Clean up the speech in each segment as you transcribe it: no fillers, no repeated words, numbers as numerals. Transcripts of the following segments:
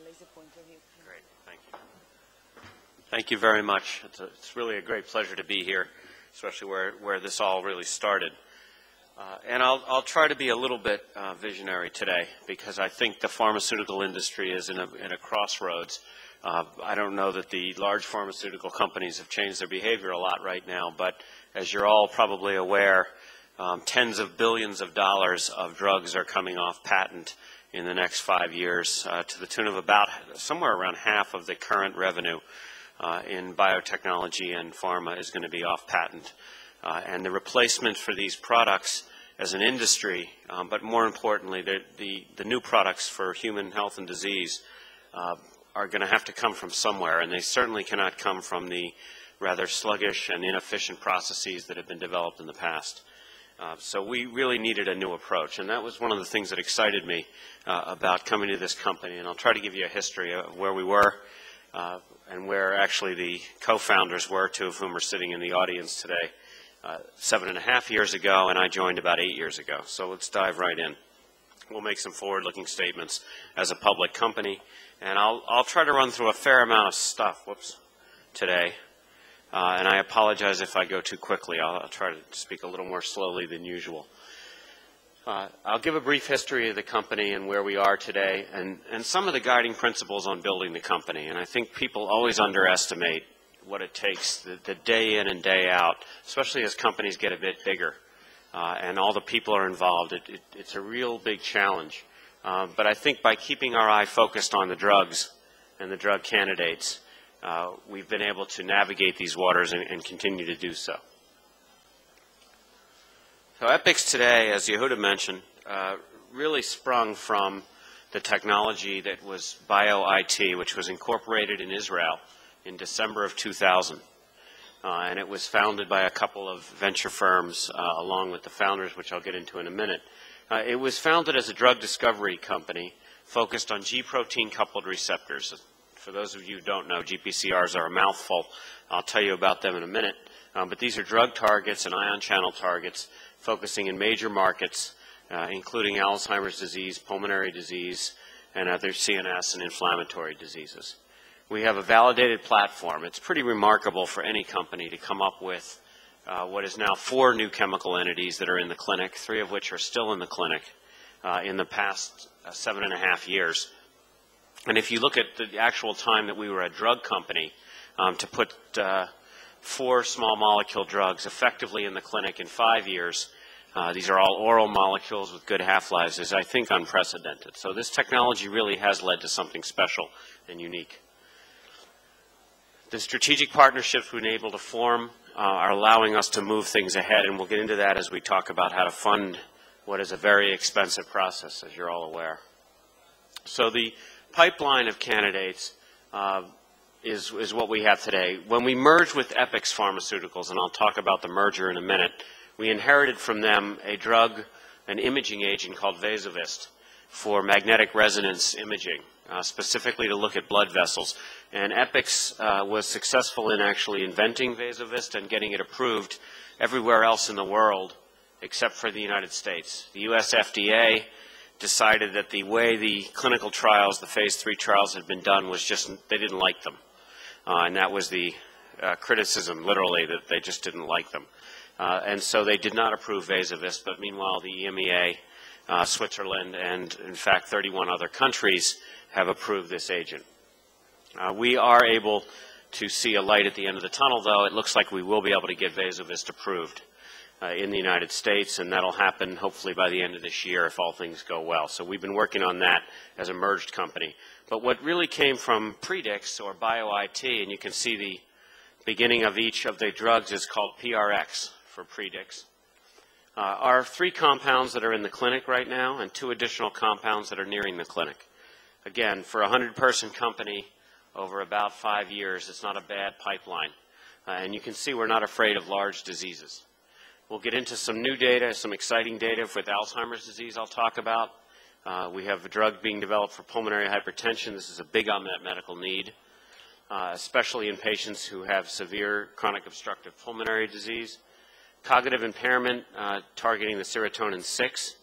laser pointer here. Great, thank you. Thank you very much. It's really a great pleasure to be here, especially where this all really started. And I'll try to be a little bit visionary today, because I think the pharmaceutical industry is in a crossroads. I don't know that the large pharmaceutical companies have changed their behavior a lot right now, but as you're all probably aware, tens of billions of dollars of drugs are coming off patent in the next 5 years, to the tune of about somewhere around half of the current revenue in biotechnology and pharma is going to be off patent. And the replacement for these products as an industry, but more importantly, the new products for human health and disease are going to have to come from somewhere, and they certainly cannot come from the rather sluggish and inefficient processes that have been developed in the past. So we really needed a new approach, and that was one of the things that excited me about coming to this company. And I'll try to give you a history of where we were and where actually the co-founders were, two of whom are sitting in the audience today. 7.5 years ago, and I joined about 8 years ago. So let's dive right in. We'll make some forward-looking statements as a public company, and I'll try to run through a fair amount of stuff, today. And I apologize if I go too quickly. I'll try to speak a little more slowly than usual. I'll give a brief history of the company and where we are today, and some of the guiding principles on building the company. And I think people always underestimate what it takes the day in and day out, especially as companies get a bit bigger and all the people are involved. It's a real big challenge. But I think by keeping our eye focused on the drugs and the drug candidates, we've been able to navigate these waters and continue to do so. So EPIX today, as Yehuda mentioned, really sprung from the technology that was BioIT, which was incorporated in Israel in December of 2000. And it was founded by a couple of venture firms along with the founders, which I'll get into in a minute. It was founded as a drug discovery company focused on G-protein coupled receptors. For those of you who don't know, GPCRs are a mouthful. I'll tell you about them in a minute. But these are drug targets and ion channel targets focusing in major markets, including Alzheimer's disease, pulmonary disease, and other CNS and inflammatory diseases. We have a validated platform. It's pretty remarkable for any company to come up with what is now 4 new chemical entities that are in the clinic, 3 of which are still in the clinic in the past 7.5 years. And if you look at the actual time that we were a drug company, to put 4 small molecule drugs effectively in the clinic in 5 years, these are all oral molecules with good half-lives, is I think unprecedented. So this technology really has led to something special and unique. The strategic partnerships we've been able to form are allowing us to move things ahead, and we'll get into that as we talk about how to fund what is a very expensive process, as you're all aware. So the pipeline of candidates is what we have today. When we merged with EPIX Pharmaceuticals, and I'll talk about the merger in a minute, we inherited from them a drug, an imaging agent called Vasovist for magnetic resonance imaging, specifically to look at blood vessels. And EPIX was successful in actually inventing Vasovist and getting it approved everywhere else in the world except for the United States. The US FDA decided that the way the clinical trials, the phase 3 trials had been done was just, they didn't like them. And that was the criticism, literally, that they just didn't like them. And so they did not approve Vasovist, but meanwhile the EMEA, Switzerland, and in fact 31 other countries have approved this agent. We are able to see a light at the end of the tunnel, though. It looks like we will be able to get Vasovist approved in the United States, and that'll happen hopefully by the end of this year if all things go well. So we've been working on that as a merged company. But what really came from Predix, or BioIT, and you can see the beginning of each of the drugs is called PRX for Predix, are 3 compounds that are in the clinic right now and 2 additional compounds that are nearing the clinic. Again, for a 100-person company over about 5 years, it's not a bad pipeline. And you can see we're not afraid of large diseases. We'll get into some new data, some exciting data with Alzheimer's disease I'll talk about. We have a drug being developed for pulmonary hypertension. This is a big unmet medical need, especially in patients who have severe chronic obstructive pulmonary disease. Cognitive impairment, targeting the serotonin 6.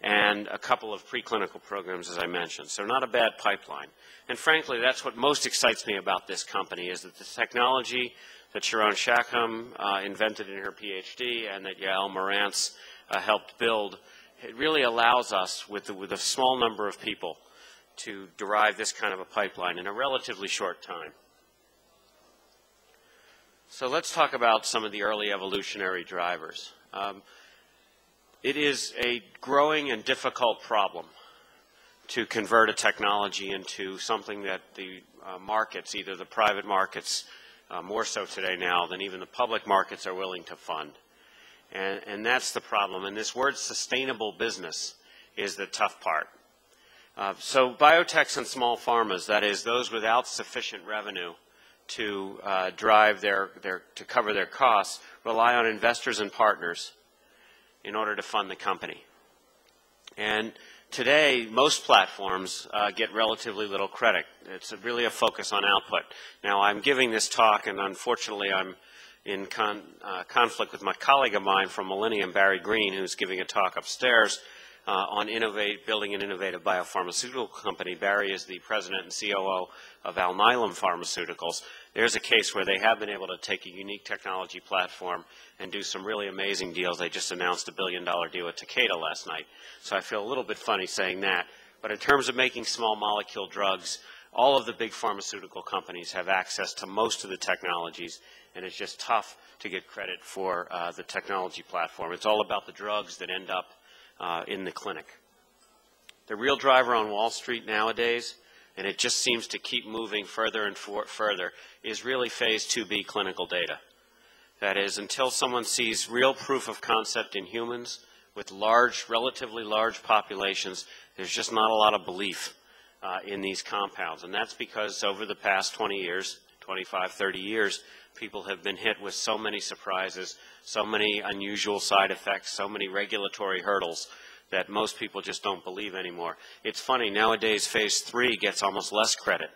and a couple of preclinical programs, as I mentioned. So not a bad pipeline. And frankly, that's what most excites me about this company, is that the technology that Sharon Shacham invented in her PhD and that Yael Morantz helped build, it really allows us, with a small number of people, to derive this kind of a pipeline in a relatively short time. So let's talk about some of the early evolutionary drivers. It is a growing and difficult problem to convert a technology into something that the markets, either the private markets, more so today now than even the public markets, are willing to fund. And that's the problem. And this word sustainable business is the tough part. So biotechs and small pharmas, that is, those without sufficient revenue to to cover their costs, rely on investors and partners in order to fund the company. And today, most platforms get relatively little credit. It's really a focus on output. Now, I'm giving this talk, and unfortunately, I'm in conflict with my colleague of mine from Millennium, Barry Green, who's giving a talk upstairs on building an innovative biopharmaceutical company. Barry is the president and COO of Alnylam Pharmaceuticals. There's a case where they have been able to take a unique technology platform and do some really amazing deals. They just announced a $1 billion deal with Takeda last night. So I feel a little bit funny saying that. But in terms of making small molecule drugs, all of the big pharmaceutical companies have access to most of the technologies, and it's just tough to get credit for the technology platform. It's all about the drugs that end up in the clinic. The real driver on Wall Street nowadays, and it just seems to keep moving further and further, is really phase 2B clinical data. That is, until someone sees real proof of concept in humans with relatively large populations, there's just not a lot of belief in these compounds. And that's because over the past 20 years, 25, 30 years, people have been hit with so many surprises, so many unusual side effects, so many regulatory hurdles that most people just don't believe anymore. It's funny, nowadays phase 3 gets almost less credit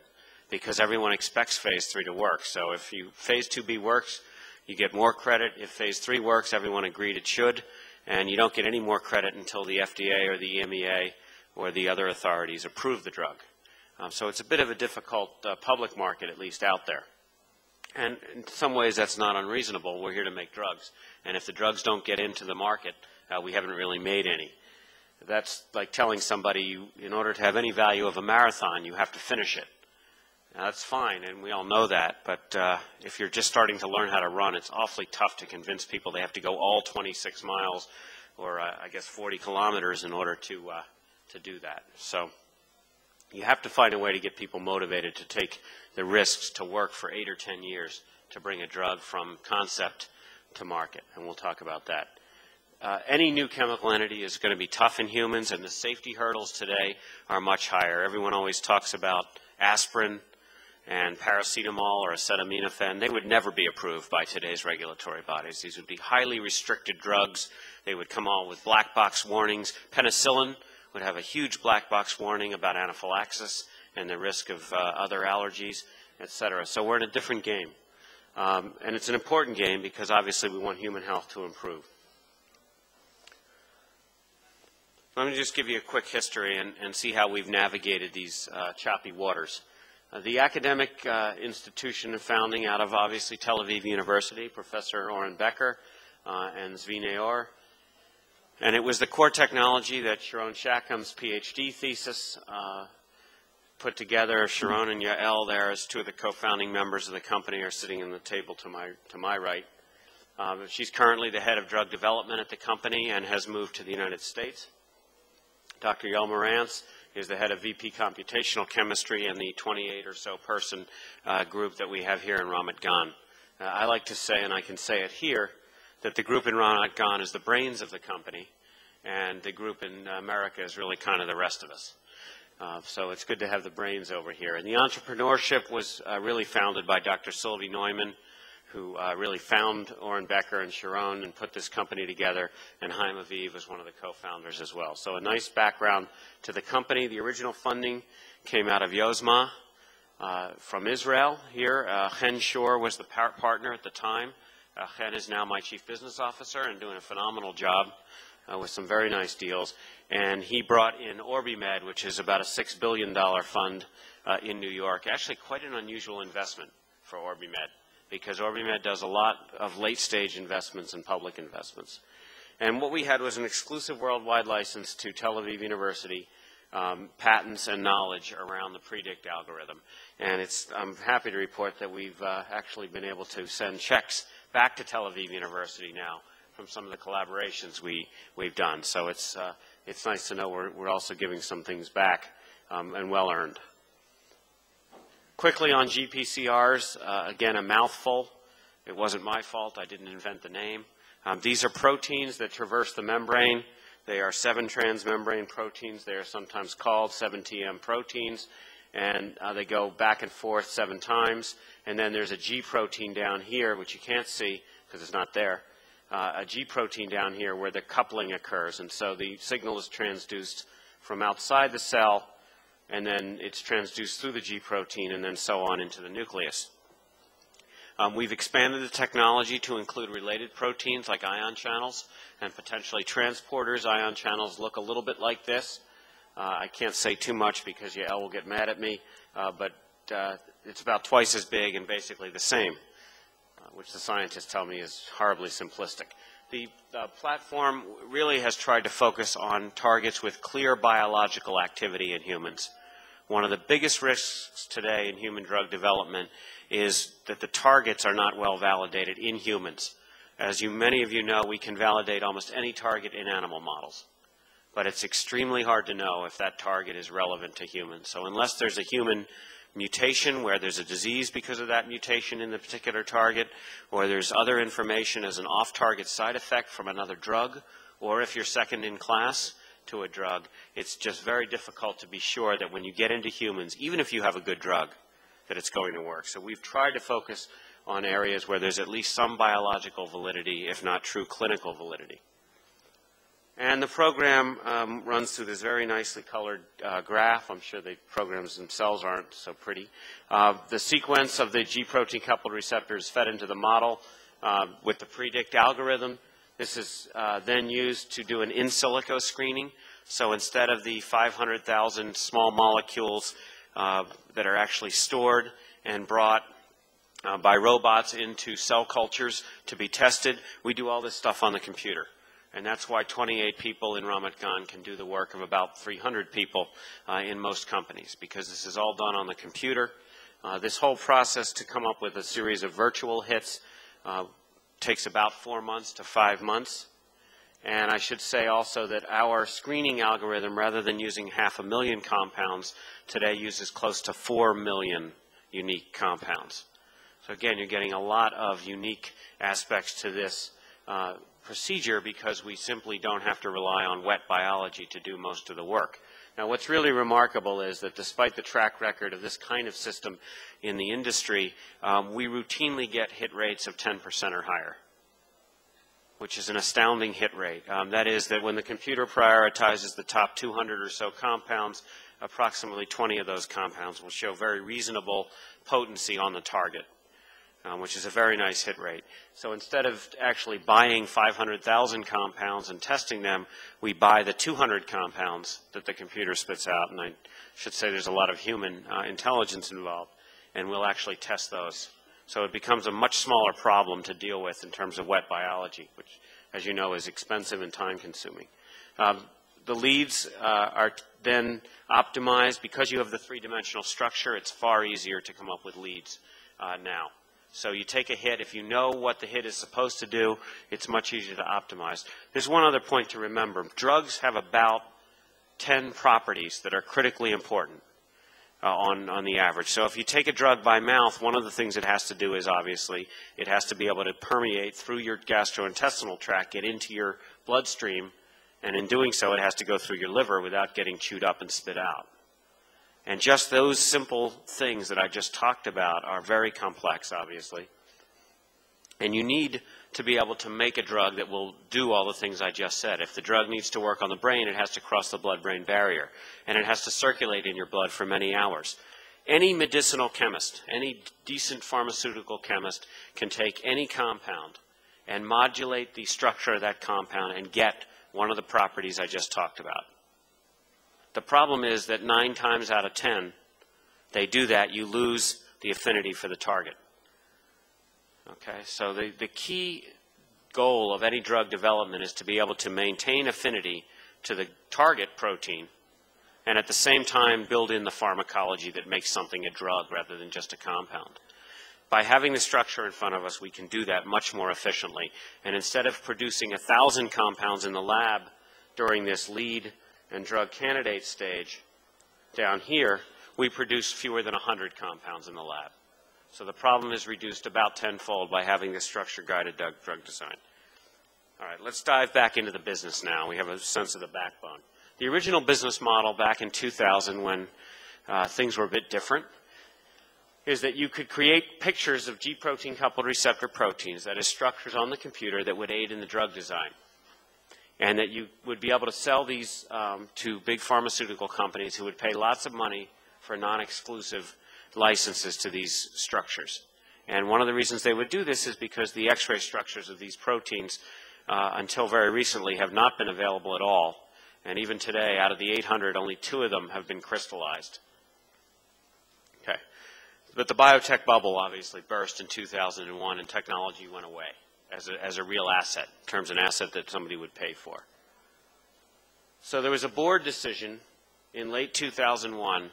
because everyone expects phase 3 to work. So if phase 2B works, you get more credit. If phase 3 works, everyone agreed it should, and you don't get any more credit until the FDA or the EMEA or the other authorities approve the drug. So it's a bit of a difficult public market, at least out there. And in some ways, that's not unreasonable. We're here to make drugs. And if the drugs don't get into the market, we haven't really made any. That's like telling somebody, in order to have any value of a marathon, you have to finish it. Now, that's fine, and we all know that. But if you're just starting to learn how to run, it's awfully tough to convince people they have to go all 26 miles or, I guess, 40 kilometers in order to do that. So you have to find a way to get people motivated to take the risks to work for 8 or 10 years to bring a drug from concept to market, and we'll talk about that. Any new chemical entity is going to be tough in humans, and the safety hurdles today are much higher. Everyone always talks about aspirin and paracetamol or acetaminophen. They would never be approved by today's regulatory bodies. These would be highly restricted drugs. They would come out with black box warnings. Penicillin would have a huge black box warning about anaphylaxis and the risk of other allergies, etc. So we're in a different game. And it's an important game because obviously we want human health to improve. Let me just give you a quick history and see how we've navigated these choppy waters. The academic institution of founding out of obviously Tel Aviv University, Professor Oren Becker and Zvi Naor. And it was the core technology that Sharon Shacham's PhD thesis put together. Sharon and Yael there, as two of the co-founding members of the company, are sitting in the table to my right. She's currently the head of drug development at the company and has moved to the United States. Dr. Yael Morantz is the head of VP Computational Chemistry and the 28 or so person group that we have here in Ramat Gan. I like to say, and I can say it here, that the group in Ramat Gan is the brains of the company, and the group in America is really kind of the rest of us. So it's good to have the brains over here. And the entrepreneurship was really founded by Dr. Sylvie Neumann, who really found Oren Becker and Sharon and put this company together, and Chaim Aviv was one of the co-founders as well. So a nice background to the company. The original funding came out of Yozma from Israel here. Chen Shor was the partner at the time. Chen is now my chief business officer and doing a phenomenal job with some very nice deals. And he brought in OrbiMed, which is about a $6 billion fund in New York. Actually quite an unusual investment for OrbiMed, because OrbiMed does a lot of late-stage investments and public investments. And what we had was an exclusive worldwide license to Tel Aviv University, patents and knowledge around the predict algorithm. And I'm happy to report that we've actually been able to send checks back to Tel Aviv University now from some of the collaborations we've done. So it's nice to know we're also giving some things back, and well earned. Quickly on GPCRs, again, a mouthful. It wasn't my fault. I didn't invent the name. These are proteins that traverse the membrane. They are 7 transmembrane proteins. They are sometimes called 7TM proteins. And they go back and forth 7 times. And then there's a G protein down here, which you can't see because it's not there. A G protein down here where the coupling occurs. And so the signal is transduced from outside the cell, and then it's transduced through the G protein, and then so on into the nucleus. We've expanded the technology to include related proteins like ion channels and potentially transporters. Ion channels look a little bit like this. I can't say too much because Yael will get mad at me, but it's about twice as big and basically the same, which the scientists tell me is horribly simplistic. The platform really has tried to focus on targets with clear biological activity in humans. One of the biggest risks today in human drug development is that the targets are not well validated in humans. As many of you know, we can validate almost any target in animal models. But it's extremely hard to know if that target is relevant to humans. So unless there's a human mutation where there's a disease because of that mutation in the particular target, or there's other information as an off-target side effect from another drug, or if you're second in class to a drug, it's just very difficult to be sure that when you get into humans, even if you have a good drug, that it's going to work. So we've tried to focus on areas where there's at least some biological validity, if not true clinical validity. And the program runs through this very nicely colored graph. I'm sure the programs themselves aren't so pretty. The sequence of the G protein coupled receptors fed into the model with the predict algorithm. This is then used to do an in silico screening. So instead of the 500,000 small molecules that are actually stored and brought by robots into cell cultures to be tested, we do all this stuff on the computer. And that's why 28 people in Ramat Gan can do the work of about 300 people in most companies, because this is all done on the computer. This whole process to come up with a series of virtual hits takes about 4 months to 5 months. And I should say also that our screening algorithm, rather than using 500,000 compounds, today uses close to 4 million unique compounds. So again, you're getting a lot of unique aspects to this procedure because we simply don't have to rely on wet biology to do most of the work. Now, what's really remarkable is that despite the track record of this kind of system in the industry, we routinely get hit rates of 10% or higher, which is an astounding hit rate. That is that when the computer prioritizes the top 200 or so compounds, approximately 20 of those compounds will show very reasonable potency on the target, which is a very nice hit rate. So instead of actually buying 500,000 compounds and testing them, we buy the 200 compounds that the computer spits out, and I should say there's a lot of human intelligence involved, and we'll actually test those. So it becomes a much smaller problem to deal with in terms of wet biology, which, as you know, is expensive and time-consuming. The leads are then optimized. Because you have the three-dimensional structure, it's far easier to come up with leads now. So you take a hit. If you know what the hit is supposed to do, it's much easier to optimize. There's one other point to remember. Drugs have about 10 properties that are critically important on the average. So if you take a drug by mouth, one of the things it has to do is obviously it has to be able to permeate through your gastrointestinal tract, get into your bloodstream, and in doing so it has to go through your liver without getting chewed up and spit out. And just those simple things that I just talked about are very complex, obviously. And you need to be able to make a drug that will do all the things I just said. If the drug needs to work on the brain, it has to cross the blood-brain barrier, and it has to circulate in your blood for many hours. Any medicinal chemist, any decent pharmaceutical chemist can take any compound and modulate the structure of that compound and get one of the properties I just talked about. The problem is that 9 times out of 10, they do that, you lose the affinity for the target. Okay, so the key goal of any drug development is to be able to maintain affinity to the target protein and at the same time build in the pharmacology that makes something a drug rather than just a compound. By having the structure in front of us, we can do that much more efficiently. And instead of producing 1,000 compounds in the lab during this lead and drug candidate stage, down here, we produce fewer than 100 compounds in the lab. So the problem is reduced about tenfold by having this structure-guided drug design. All right, let's dive back into the business now. We have a sense of the backbone. The original business model back in 2000, when things were a bit different, is that you could create pictures of G protein coupled receptor proteins, that is structures on the computer that would aid in the drug design, and that you would be able to sell these to big pharmaceutical companies who would pay lots of money for non-exclusive licenses to these structures. And one of the reasons they would do this is because the X-ray structures of these proteins until very recently have not been available at all. And even today, out of the 800, only 2 of them have been crystallized. Okay. But the biotech bubble obviously burst in 2001 and technology went away as a real asset, in terms of an asset that somebody would pay for. So there was a board decision in late 2001,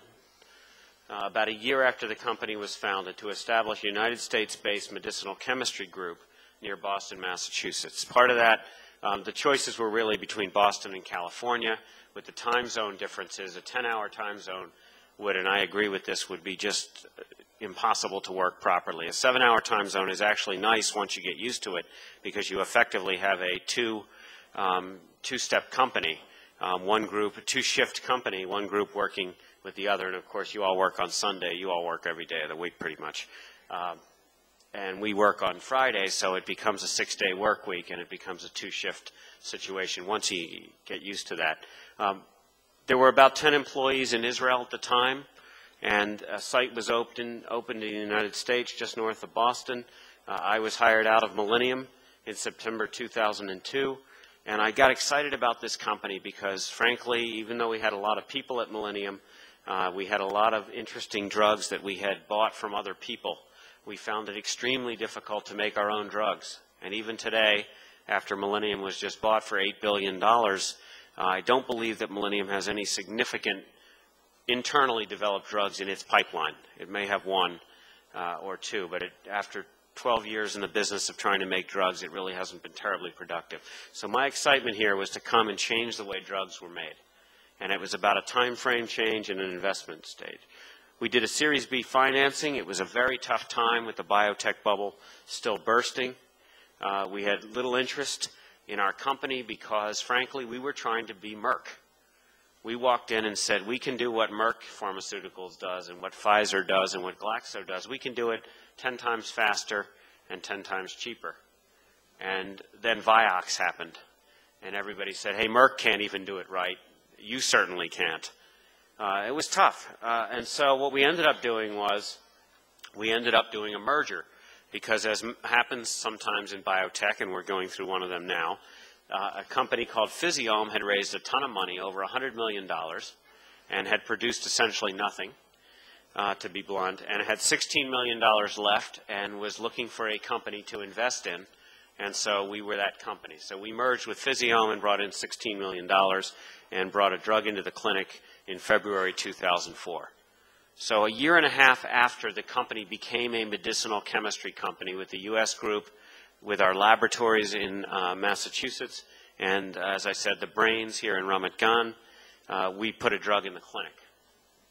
about a year after the company was founded, to establish a United States-based medicinal chemistry group near Boston, Massachusetts. Part of that, the choices were really between Boston and California. With the time zone differences, a 10-hour time zone would, and I agree with this, would be just impossible to work properly. A 7-hour time zone is actually nice once you get used to it, because you effectively have a two-step company, one group, a 2-shift company, one group working with the other, and of course you all work on Sunday, you all work every day of the week pretty much. And we work on Friday, so it becomes a 6-day work week, and it becomes a 2-shift situation once you get used to that. There were about 10 employees in Israel at the time, and a site was opened in the United States just north of Boston. I was hired out of Millennium in September 2002, and I got excited about this company because, frankly, even though we had a lot of people at Millennium, we had a lot of interesting drugs that we had bought from other people. We found it extremely difficult to make our own drugs. And even today, after Millennium was just bought for $8 billion, I don't believe that Millennium has any significant internally developed drugs in its pipeline. It may have 1 or 2, but after 12 years in the business of trying to make drugs, it really hasn't been terribly productive. So my excitement here was to come and change the way drugs were made. And it was about a time frame change and an investment stage. We did a Series B financing. It was a very tough time with the biotech bubble still bursting. We had little interest in our company because, frankly, we were trying to be Merck. We walked in and said, we can do what Merck Pharmaceuticals does and what Pfizer does and what Glaxo does. We can do it 10 times faster and 10 times cheaper. And then Vioxx happened. And everybody said, hey, Merck can't even do it right. You certainly can't. It was tough. And so what we ended up doing was we ended up doing a merger because, as happens sometimes in biotech, and we're going through one of them now, a company called Physiome had raised a ton of money, over $100 million, and had produced essentially nothing, to be blunt, and had $16 million left and was looking for a company to invest in. And so we were that company. So we merged with Physiome and brought in $16 million and brought a drug into the clinic in February 2004. So a year and a half after the company became a medicinal chemistry company with the U.S. group, with our laboratories in Massachusetts, and as I said, the brains here in Ramat Gan, we put a drug in the clinic.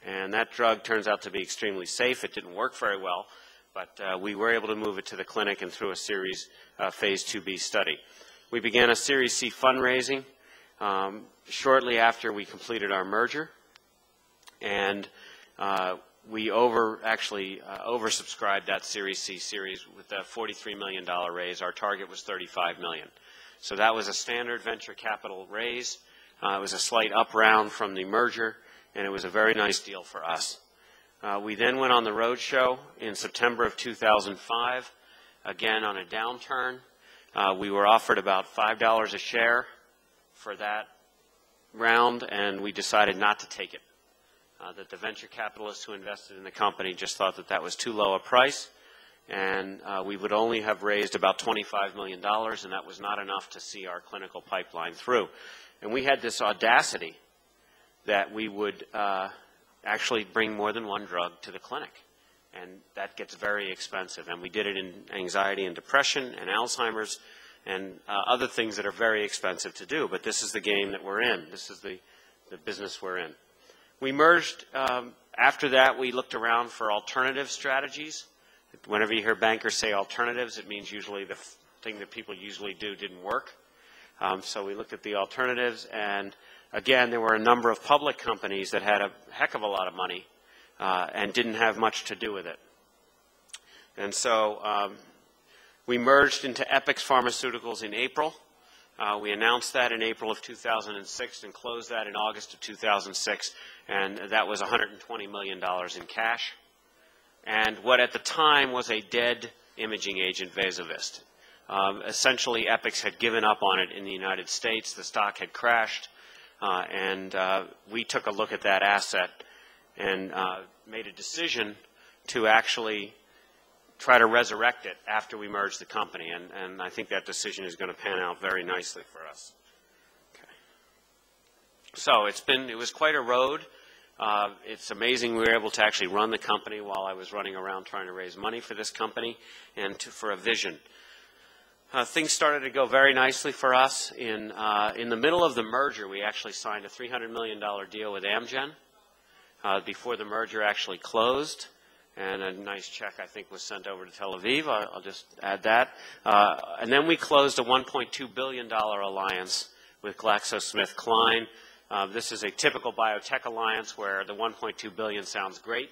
And that drug turns out to be extremely safe. It didn't work very well, but we were able to move it to the clinic and through a series phase 2B study. We began a Series C fundraising shortly after we completed our merger, and we oversubscribed that Series C series with a $43 million raise. Our target was $35 million. So that was a standard venture capital raise. It was a slight up round from the merger, and it was a very nice deal for us. We then went on the road show in September of 2005, again on a downturn. We were offered about $5 a share for that round, and we decided not to take it. That the venture capitalists who invested in the company just thought that that was too low a price, and we would only have raised about $25 million, and that was not enough to see our clinical pipeline through. And we had this audacity that we would actually bring more than one drug to the clinic, and that gets very expensive. And we did it in anxiety and depression and Alzheimer's and other things that are very expensive to do, but this is the game that we're in. This is the business we're in. We merged. After that, we looked around for alternative strategies. Whenever you hear bankers say alternatives, it means usually the thing that people usually do didn't work. So we looked at the alternatives, and again, there were a number of public companies that had a heck of a lot of money and didn't have much to do with it. And so we merged into EPIX Pharmaceuticals in April. We announced that in April of 2006 and closed that in August of 2006, and that was $120 million in cash. And what at the time was a dead imaging agent, Vasovist. Essentially, EPIX had given up on it in the United States. The stock had crashed, and we took a look at that asset and made a decision to actually try to resurrect it after we merged the company, and I think that decision is going to pan out very nicely for us. Okay. So it was quite a road. It's amazing we were able to actually run the company while I was running around trying to raise money for this company and for a vision. Things started to go very nicely for us. In the middle of the merger, we actually signed a $300 million deal with Amgen before the merger actually closed. And a nice check, I think, was sent over to Tel Aviv. I'll just add that. And then we closed a $1.2 billion alliance with GlaxoSmithKline. This is a typical biotech alliance where the $1.2 billion sounds great,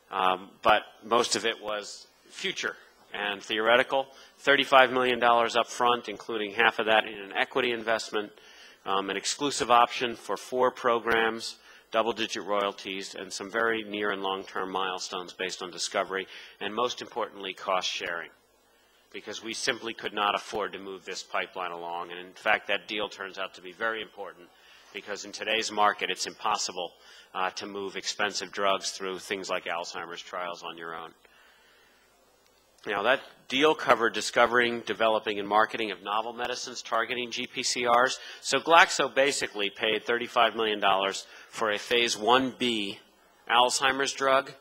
but most of it was future and theoretical. $35 million up front, including half of that in an equity investment, an exclusive option for 4 programs, double-digit royalties, and some very near and long-term milestones based on discovery, and most importantly, cost-sharing, because we simply could not afford to move this pipeline along. And in fact, that deal turns out to be very important, because in today's market, it's impossible to move expensive drugs through things like Alzheimer's trials on your own. Now, that deal covered discovering, developing, and marketing of novel medicines targeting GPCRs. So Glaxo basically paid $35 million for a phase 1B Alzheimer's drug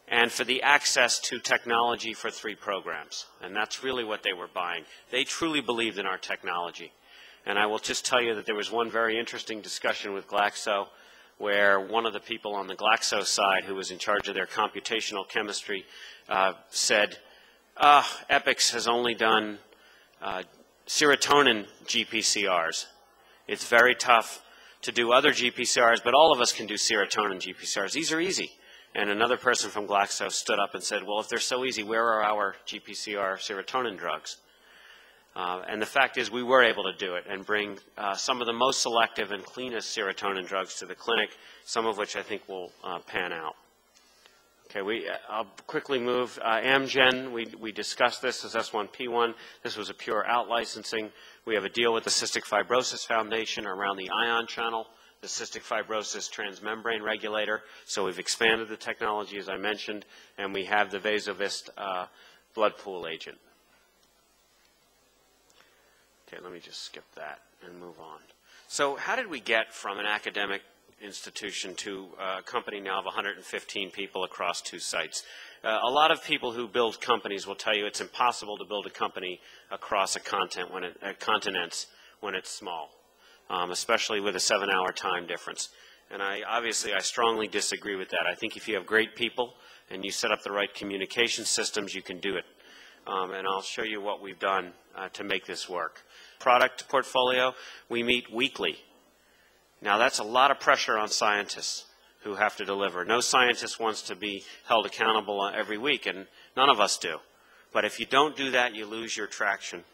and for the access to technology for 3 programs. And that's really what they were buying. They truly believed in our technology. And I will just tell you that there was one very interesting discussion with Glaxo where one of the people on the Glaxo side who was in charge of their computational chemistry said, EPIX has only done serotonin GPCRs. It's very tough to do other GPCRs, but all of us can do serotonin GPCRs. These are easy. And another person from Glaxo stood up and said, well, if they're so easy, where are our GPCR serotonin drugs? And the fact is we were able to do it and bring some of the most selective and cleanest serotonin drugs to the clinic, some of which I think will pan out. Okay, I'll quickly move. Amgen, we discussed this as S1P1. This was a pure out-licensing. We have a deal with the Cystic Fibrosis Foundation around the ion channel, the cystic fibrosis transmembrane regulator. So we've expanded the technology, as I mentioned, and we have the Vasovist blood pool agent. Okay, let me just skip that and move on. So how did we get from an academic institution to a company now of 115 people across 2 sites? A lot of people who build companies will tell you it's impossible to build a company across a continent when it's small, especially with a 7-hour time difference. And obviously I strongly disagree with that. I think if you have great people and you set up the right communication systems, you can do it. And I'll show you what we've done to make this work. Product portfolio, we meet weekly. Now, that's a lot of pressure on scientists who have to deliver. No scientist wants to be held accountable every week, and none of us do. But if you don't do that, you lose your traction.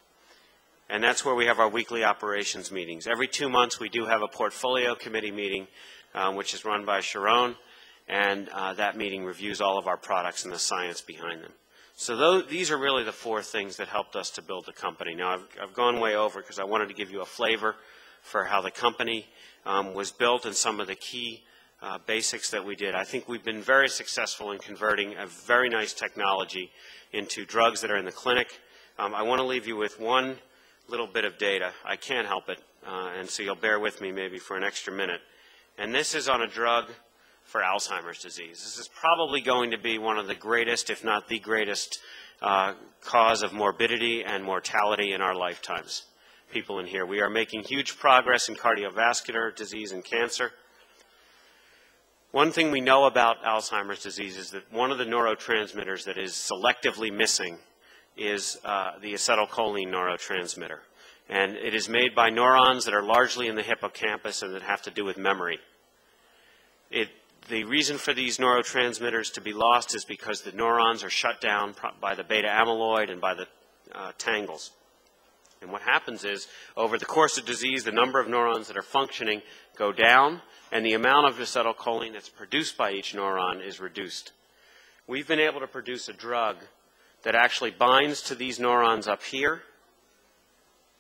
And that's where we have our weekly operations meetings. Every 2 months, we do have a portfolio committee meeting, which is run by Sharon, and that meeting reviews all of our products and the science behind them. So these are really the 4 things that helped us to build the company. Now, I've gone way over because I wanted to give you a flavor for how the company was built and some of the key basics that we did. I think we've been very successful in converting a very nice technology into drugs that are in the clinic. I want to leave you with one little bit of data. I can't help it, and so you'll bear with me maybe for an extra minute. And this is on a drug for Alzheimer's disease. This is probably going to be one of the greatest, if not the greatest, cause of morbidity and mortality in our lifetimes. People in here. We are making huge progress in cardiovascular disease and cancer. One thing we know about Alzheimer's disease is that one of the neurotransmitters that is selectively missing is the acetylcholine neurotransmitter. And it is made by neurons that are largely in the hippocampus and that have to do with memory. The reason for these neurotransmitters to be lost is because the neurons are shut down by the beta amyloid and by the tangles. And what happens is, over the course of disease, the number of neurons that are functioning go down, and the amount of acetylcholine that's produced by each neuron is reduced. We've been able to produce a drug that actually binds to these neurons up here,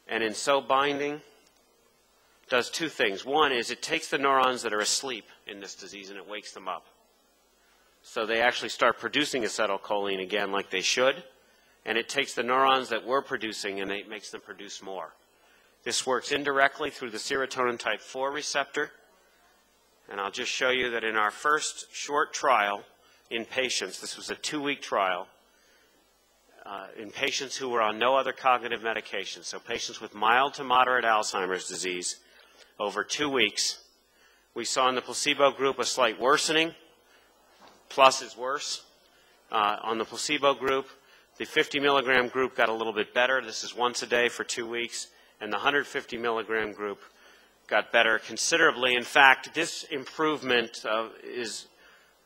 and in so binding, does two things. One is it takes the neurons that are asleep in this disease and it wakes them up. So they actually start producing acetylcholine again like they should, and it takes the neurons that we're producing and it makes them produce more. This works indirectly through the serotonin type 4 receptor, and I'll just show you that in our first short trial in patients, this was a 2-week trial, in patients who were on no other cognitive medication, so patients with mild to moderate Alzheimer's disease, over 2 weeks, we saw in the placebo group a slight worsening. Plus is worse. On the placebo group, the 50 milligram group got a little bit better. This is once a day for 2 weeks. And the 150 milligram group got better considerably. In fact, this improvement is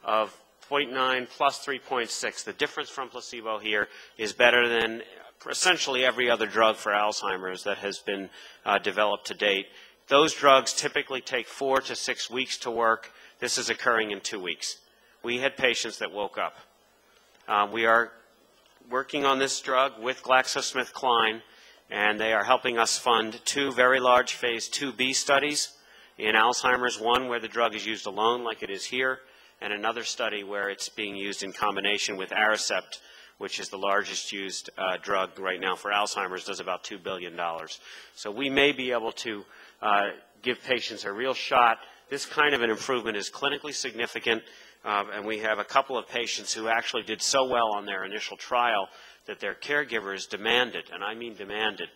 of 0.9 plus 3.6. The difference from placebo here is better than essentially every other drug for Alzheimer's that has been developed to date. Those drugs typically take 4 to 6 weeks to work. This is occurring in 2 weeks. We had patients that woke up. We are working on this drug with GlaxoSmithKline, and they are helping us fund 2 very large phase 2B studies in Alzheimer's, one where the drug is used alone like it is here, and another study where it's being used in combination with Aricept, which is the largest used drug right now for Alzheimer's, does about $2 billion. So we may be able to give patients a real shot. This kind of an improvement is clinically significant, and we have a couple of patients who actually did so well on their initial trial that their caregivers demanded, and I mean demanded,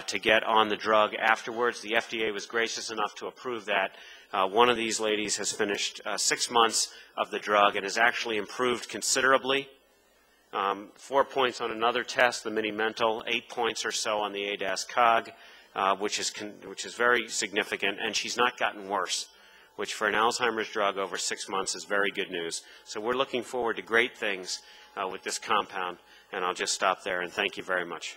to get on the drug afterwards. The FDA was gracious enough to approve that. One of these ladies has finished 6 months of the drug and has actually improved considerably. 4 points on another test, the mini-mental, 8 points or so on the ADAS-Cog, which is very significant, and she's not gotten worse, which for an Alzheimer's drug over 6 months is very good news. So we're looking forward to great things with this compound, and I'll just stop there and thank you very much.